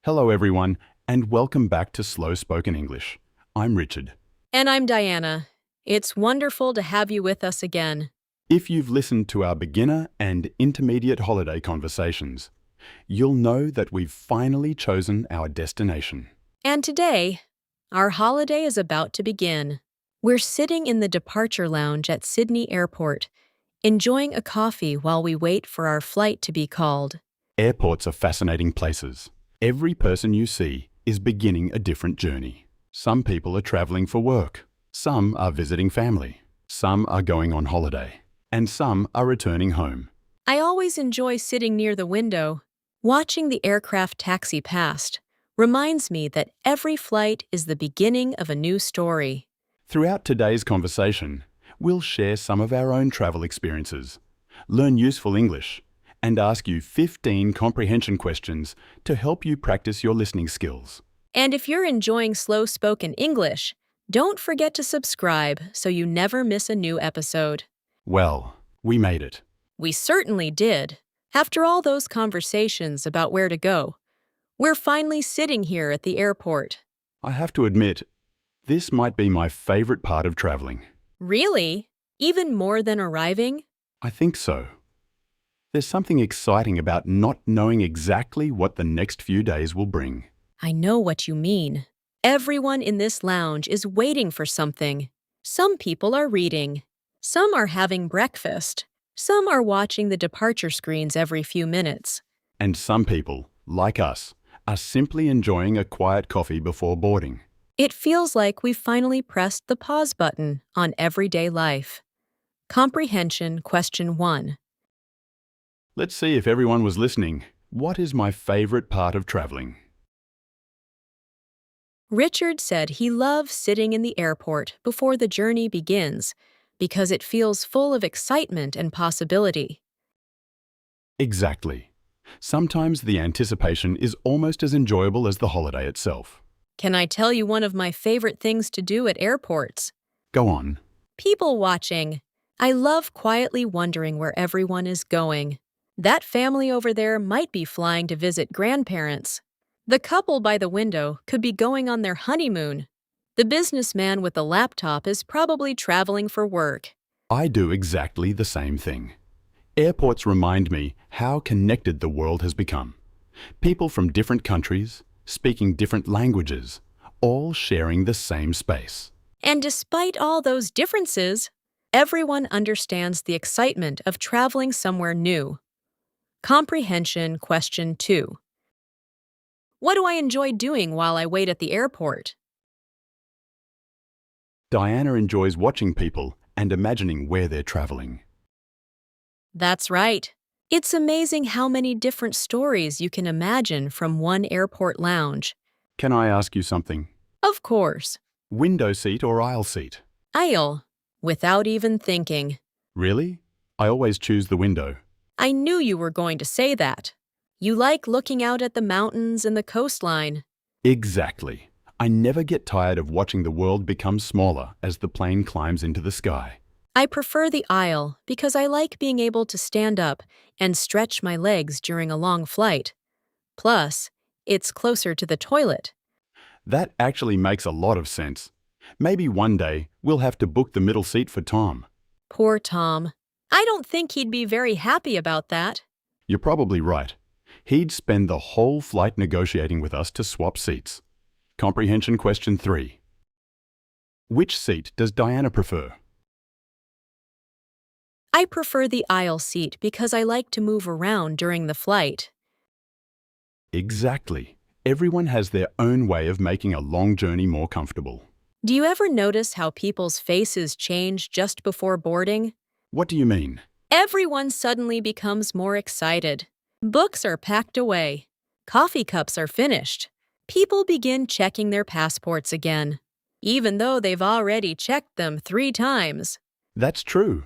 Hello everyone, and welcome back to Slow Spoken English. I'm Richard. And I'm Diana. It's wonderful to have you with us again. If you've listened to our beginner and intermediate holiday conversations, you'll know that we've finally chosen our destination. And today, our holiday is about to begin. We're sitting in the departure lounge at Sydney Airport, enjoying a coffee while we wait for our flight to be called. Airports are fascinating places. Every person you see is beginning a different journey. Some people are traveling for work. Some are visiting family. Some are going on holiday. And some are returning home. I always enjoy sitting near the window. Watching the aircraft taxi past reminds me that every flight is the beginning of a new story. Throughout today's conversation, we'll share some of our own travel experiences, learn useful English, and ask you 15 comprehension questions to help you practice your listening skills. And if you're enjoying slow-spoken English, don't forget to subscribe so you never miss a new episode. Well, we made it. We certainly did. After all those conversations about where to go, we're finally sitting here at the airport. I have to admit, this might be my favorite part of traveling. Really? Even more than arriving? I think so. There's something exciting about not knowing exactly what the next few days will bring. I know what you mean. Everyone in this lounge is waiting for something. Some people are reading. Some are having breakfast. Some are watching the departure screens every few minutes. And some people, like us, are simply enjoying a quiet coffee before boarding. It feels like we've finally pressed the pause button on everyday life. Comprehension question 1. Let's see if everyone was listening. What is my favorite part of traveling? Richard said he loves sitting in the airport before the journey begins because it feels full of excitement and possibility. Exactly. Sometimes the anticipation is almost as enjoyable as the holiday itself. Can I tell you one of my favorite things to do at airports? Go on. People watching. I love quietly wondering where everyone is going. That family over there might be flying to visit grandparents. The couple by the window could be going on their honeymoon. The businessman with the laptop is probably traveling for work. I do exactly the same thing. Airports remind me how connected the world has become. People from different countries, speaking different languages, all sharing the same space. And despite all those differences, everyone understands the excitement of traveling somewhere new. Comprehension question 2. What do I enjoy doing while I wait at the airport? Diana enjoys watching people and imagining where they're traveling. That's right. It's amazing how many different stories you can imagine from one airport lounge. Can I ask you something? Of course. Window seat or aisle seat? Aisle, without even thinking. Really? I always choose the window. I knew you were going to say that. You like looking out at the mountains and the coastline. Exactly. I never get tired of watching the world become smaller as the plane climbs into the sky. I prefer the aisle because I like being able to stand up and stretch my legs during a long flight. Plus, it's closer to the toilet. That actually makes a lot of sense. Maybe one day we'll have to book the middle seat for Tom. Poor Tom. I don't think he'd be very happy about that. You're probably right. He'd spend the whole flight negotiating with us to swap seats. Comprehension question 3. Which seat does Diana prefer? I prefer the aisle seat because I like to move around during the flight. Exactly. Everyone has their own way of making a long journey more comfortable. Do you ever notice how people's faces change just before boarding? What do you mean? Everyone suddenly becomes more excited. Books are packed away. Coffee cups are finished. People begin checking their passports again, even though they've already checked them 3 times. That's true.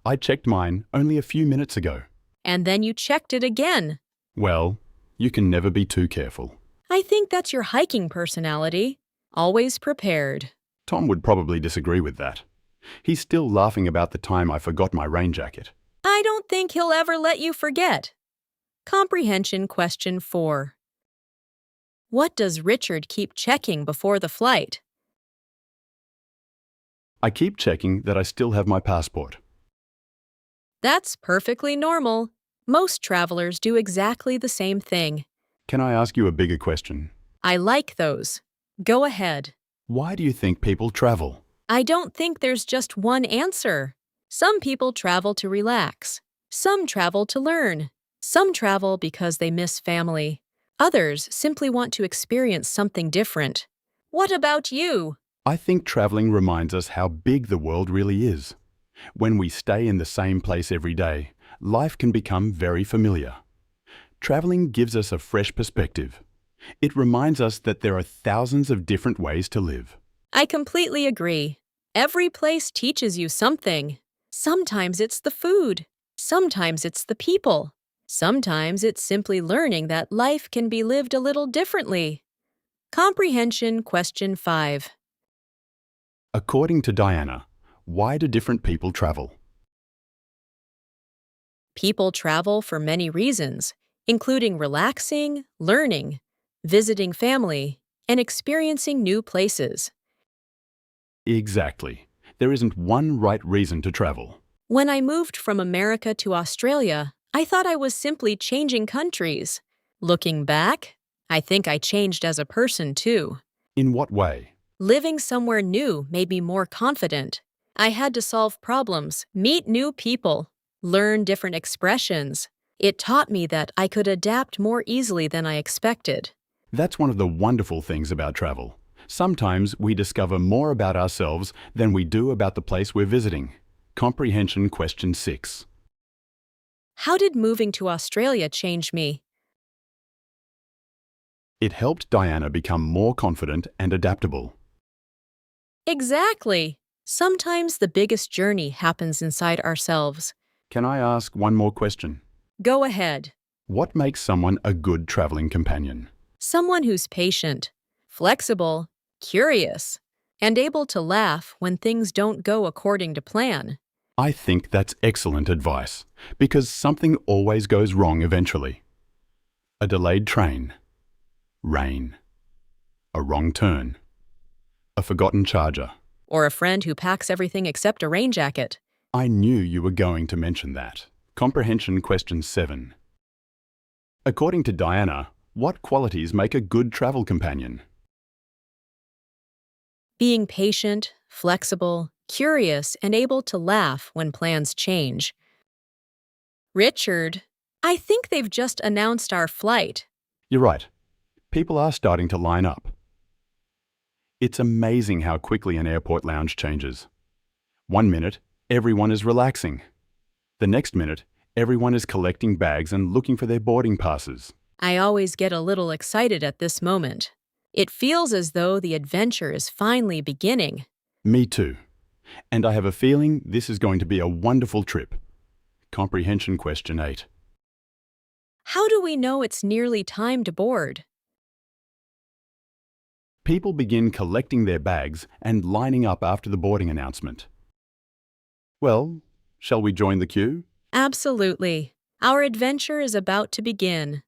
I checked mine only a few minutes ago. And then you checked it again. Well, you can never be too careful. I think that's your hiking personality. Always prepared. Tom would probably disagree with that. He's still laughing about the time I forgot my rain jacket. I don't think he'll ever let you forget. Comprehension question 4. What does Richard keep checking before the flight? I keep checking that I still have my passport. That's perfectly normal. Most travelers do exactly the same thing. Can I ask you a bigger question? I like those. Go ahead. Why do you think people travel? I don't think there's just one answer. Some people travel to relax. Some travel to learn. Some travel because they miss family. Others simply want to experience something different. What about you? I think traveling reminds us how big the world really is. When we stay in the same place every day, life can become very familiar. Traveling gives us a fresh perspective. It reminds us that there are thousands of different ways to live. I completely agree. Every place teaches you something. Sometimes it's the food. Sometimes it's the people. Sometimes it's simply learning that life can be lived a little differently. Comprehension question 5. According to Diana, why do different people travel? People travel for many reasons, including relaxing, learning, visiting family, and experiencing new places. Exactly. There isn't one right reason to travel. When I moved from America to Australia, I thought I was simply changing countries. Looking back, I think I changed as a person too. In what way? Living somewhere new made me more confident. I had to solve problems, meet new people, learn different expressions. It taught me that I could adapt more easily than I expected. That's one of the wonderful things about travel. Sometimes we discover more about ourselves than we do about the place we're visiting. Comprehension question 6. How did moving to Australia change me? It helped Diana become more confident and adaptable. Exactly. Sometimes the biggest journey happens inside ourselves. Can I ask one more question? Go ahead. What makes someone a good traveling companion? Someone who's patient, flexible, curious, and able to laugh when things don't go according to plan. I think that's excellent advice, because something always goes wrong eventually. A delayed train, rain, a wrong turn, a forgotten charger. Or a friend who packs everything except a rain jacket. I knew you were going to mention that. Comprehension question 7. According to Diana, what qualities make a good travel companion? Being patient, flexible, curious, and able to laugh when plans change. Richard, I think they've just announced our flight. You're right. People are starting to line up. It's amazing how quickly an airport lounge changes. 1 minute, everyone is relaxing. The next minute, everyone is collecting bags and looking for their boarding passes. I always get a little excited at this moment. It feels as though the adventure is finally beginning. Me too. And I have a feeling this is going to be a wonderful trip. Comprehension question 8. How do we know it's nearly time to board? People begin collecting their bags and lining up after the boarding announcement. Well, shall we join the queue? Absolutely. Our adventure is about to begin.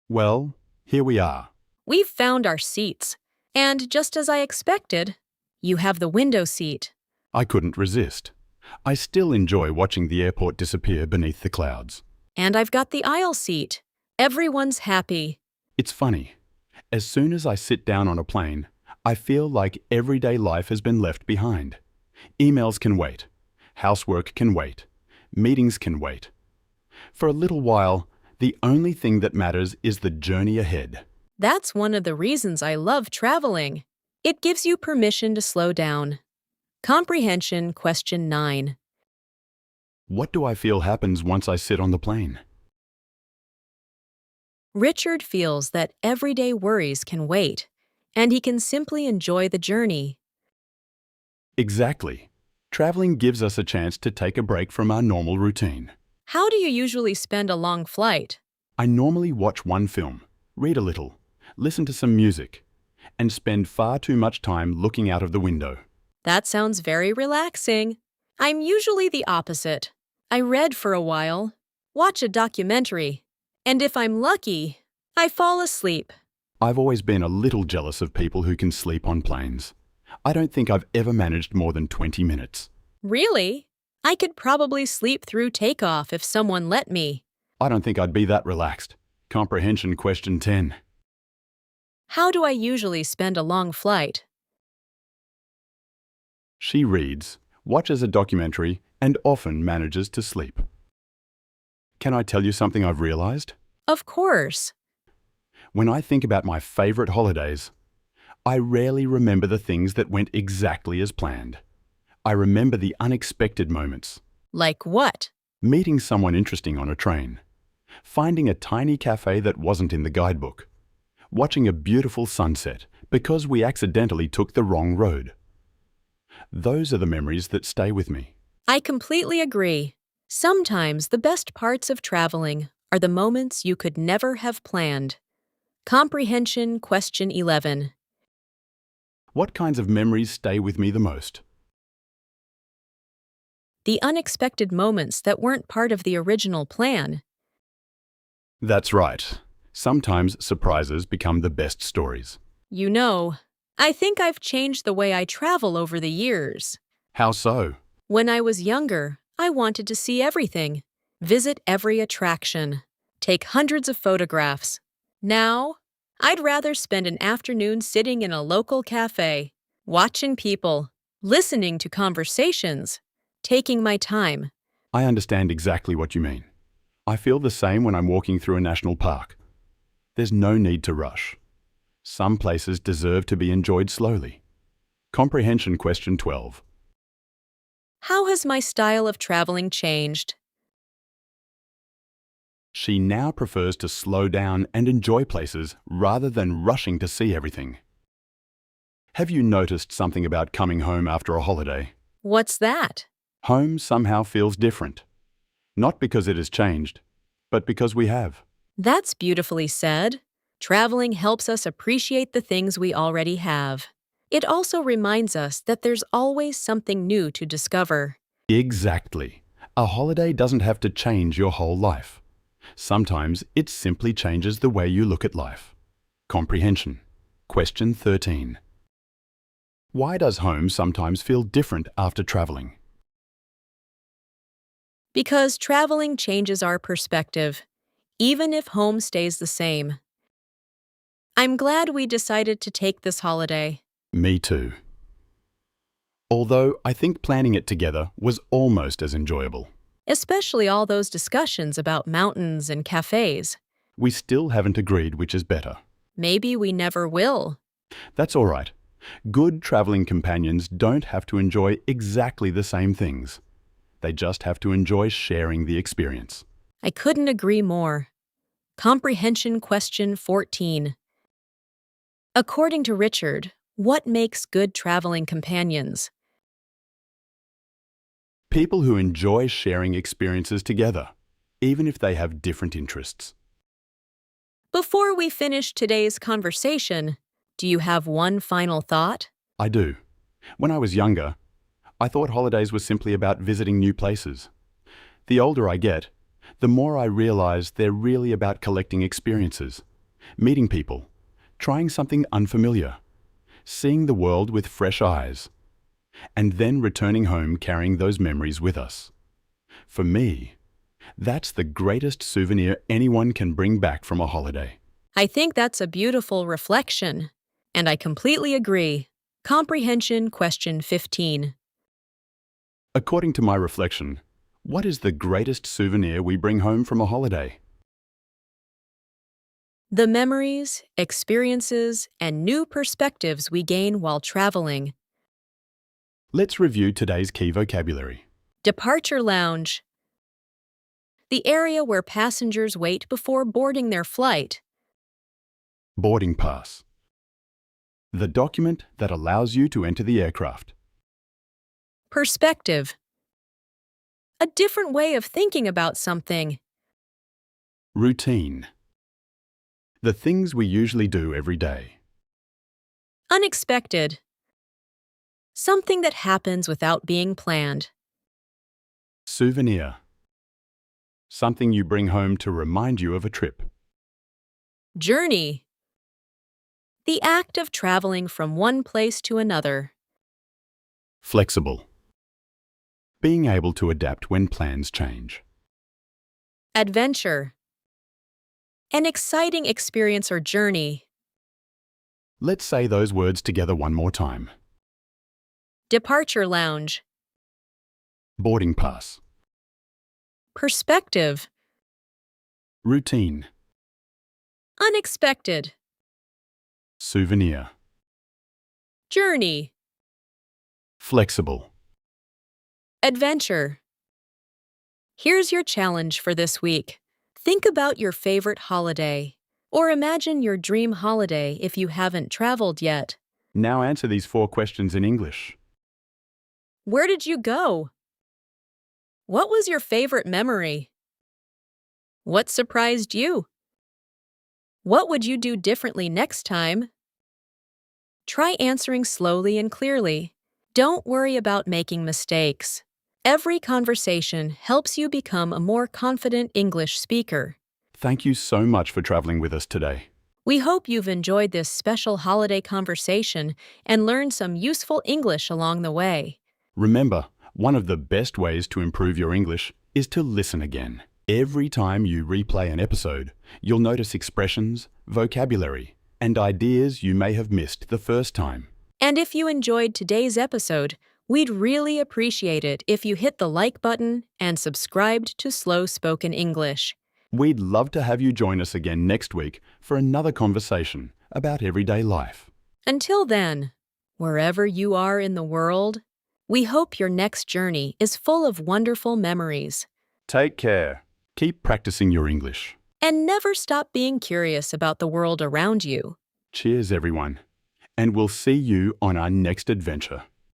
Well, here we are. We've found our seats. And just as I expected, you have the window seat. I couldn't resist. I still enjoy watching the airport disappear beneath the clouds. And I've got the aisle seat. Everyone's happy. It's funny. As soon as I sit down on a plane, I feel like everyday life has been left behind. Emails can wait. Housework can wait. Meetings can wait. For a little while, the only thing that matters is the journey ahead. That's one of the reasons I love traveling. It gives you permission to slow down. Comprehension question 9. What do I feel happens once I sit on the plane? Richard feels that everyday worries can wait, and he can simply enjoy the journey. Exactly. Traveling gives us a chance to take a break from our normal routine. How do you usually spend a long flight? I normally watch one film, read a little, listen to some music, and spend far too much time looking out of the window. That sounds very relaxing. I'm usually the opposite. I read for a while, watch a documentary, And if I'm lucky, I fall asleep. I've always been a little jealous of people who can sleep on planes. I don't think I've ever managed more than 20 minutes. Really? I could probably sleep through takeoff if someone let me. I don't think I'd be that relaxed. Comprehension question 10. How do I usually spend a long flight? She reads, watches a documentary, and often manages to sleep. Can I tell you something I've realized? Of course. When I think about my favorite holidays, I rarely remember the things that went exactly as planned. I remember the unexpected moments. Like what? Meeting someone interesting on a train. Finding a tiny cafe that wasn't in the guidebook. Watching a beautiful sunset because we accidentally took the wrong road. Those are the memories that stay with me. I completely agree. Sometimes the best parts of traveling are the moments you could never have planned. Comprehension question 11. What kinds of memories stay with me the most? The unexpected moments that weren't part of the original plan. That's right. Sometimes surprises become the best stories. You know, I think I've changed the way I travel over the years. How so? When I was younger, I wanted to see everything, visit every attraction, take hundreds of photographs. Now, I'd rather spend an afternoon sitting in a local cafe, watching people, listening to conversations, taking my time. I understand exactly what you mean. I feel the same when I'm walking through a national park. There's no need to rush. Some places deserve to be enjoyed slowly. Comprehension question 12. How has my style of traveling changed? She now prefers to slow down and enjoy places rather than rushing to see everything. Have you noticed something about coming home after a holiday? What's that? Home somehow feels different. Not because it has changed, but because we have. That's beautifully said. Traveling helps us appreciate the things we already have. It also reminds us that there's always something new to discover. Exactly. A holiday doesn't have to change your whole life. Sometimes it simply changes the way you look at life. Comprehension. Question 13. Why does home sometimes feel different after traveling? Because traveling changes our perspective, even if home stays the same. I'm glad we decided to take this holiday. Me too. Although I think planning it together was almost as enjoyable. Especially all those discussions about mountains and cafes. We still haven't agreed which is better. Maybe we never will. That's all right. Good traveling companions don't have to enjoy exactly the same things. They just have to enjoy sharing the experience. I couldn't agree more. Comprehension question 14. According to Richard, what makes good traveling companions? People who enjoy sharing experiences together, even if they have different interests. Before we finish today's conversation, do you have one final thought? I do. When I was younger, I thought holidays were simply about visiting new places. The older I get, the more I realize they're really about collecting experiences, meeting people, trying something unfamiliar, seeing the world with fresh eyes, and then returning home carrying those memories with us. For me, that's the greatest souvenir anyone can bring back from a holiday. I think that's a beautiful reflection, and I completely agree. Comprehension question 15. According to my reflection, what is the greatest souvenir we bring home from a holiday? The memories, experiences, and new perspectives we gain while traveling. Let's review today's key vocabulary. Departure lounge. The area where passengers wait before boarding their flight. Boarding pass. The document that allows you to enter the aircraft. Perspective. A different way of thinking about something. Routine. The things we usually do every day. Unexpected. Something that happens without being planned. Souvenir. Something you bring home to remind you of a trip. Journey. The act of traveling from one place to another. Flexible. Being able to adapt when plans change. Adventure. An exciting experience or journey. Let's say those words together one more time. Departure lounge. Boarding pass. Perspective. Routine. Unexpected. Souvenir. Journey. Flexible. Adventure. Here's your challenge for this week. Think about your favorite holiday, or imagine your dream holiday if you haven't traveled yet. Now answer these 4 questions in English. Where did you go? What was your favorite memory? What surprised you? What would you do differently next time? Try answering slowly and clearly. Don't worry about making mistakes. Every conversation helps you become a more confident English speaker. Thank you so much for traveling with us today. We hope you've enjoyed this special holiday conversation and learned some useful English along the way. Remember, one of the best ways to improve your English is to listen again. Every time you replay an episode, you'll notice expressions, vocabulary, and ideas you may have missed the first time. And if you enjoyed today's episode, we'd really appreciate it if you hit the like button and subscribed to Slow Spoken English. We'd love to have you join us again next week for another conversation about everyday life. Until then, wherever you are in the world, we hope your next journey is full of wonderful memories. Take care. Keep practicing your English. And never stop being curious about the world around you. Cheers, everyone. And we'll see you on our next adventure.